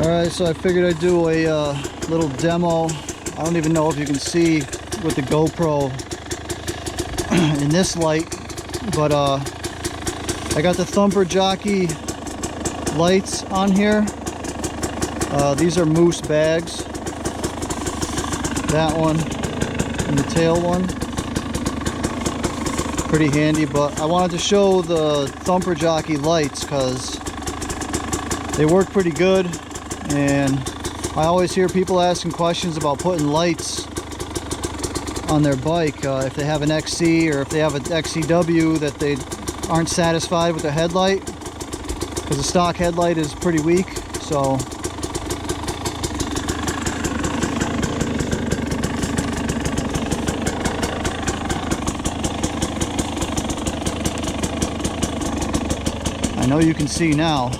Alright, so I figured I'd do a little demo. I don't even know if you can see with the GoPro in this light, but I got the Thumper Jockey lights on here. These are moose bags. That one and the tail one. Pretty handy, but I wanted to show the Thumper Jockey lights because they work pretty good, and I always hear people asking questions about putting lights on their bike if they have an XC or if they have an XCW that they aren't satisfied with the headlight, because the stock headlight is pretty weak. So I know you can see now.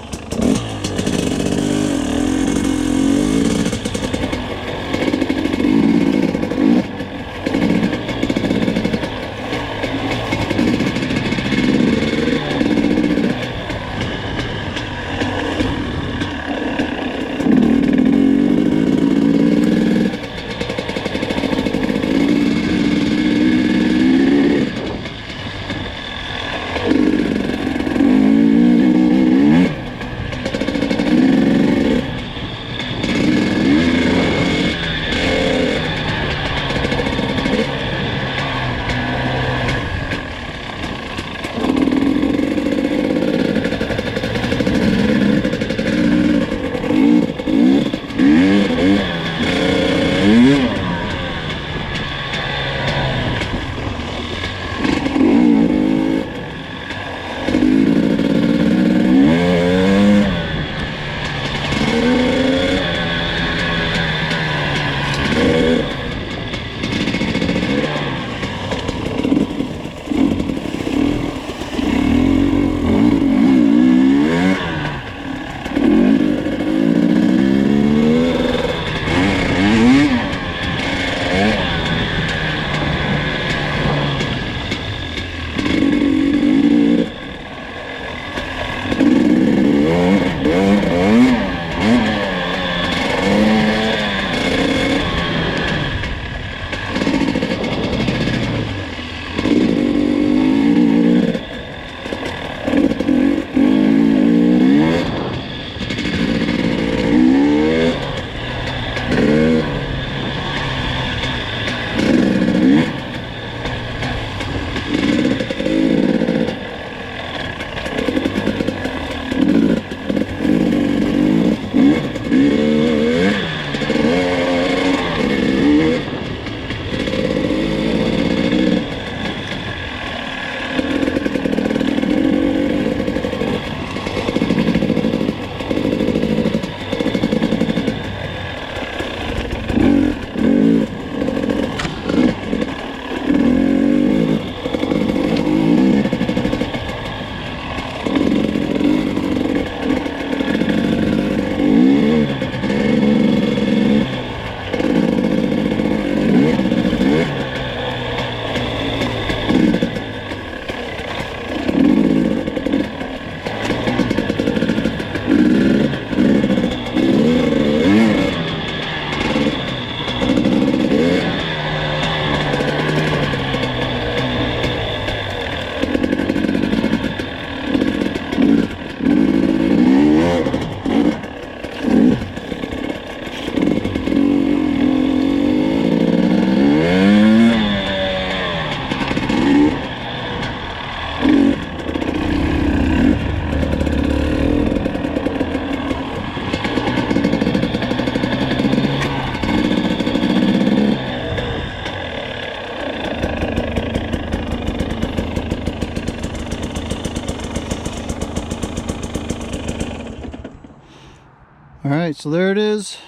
Alright, so there it is.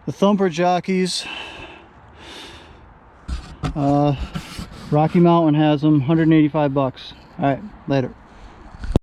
The Thumper Jockeys. Rocky Mountain has them, $185. Alright, later.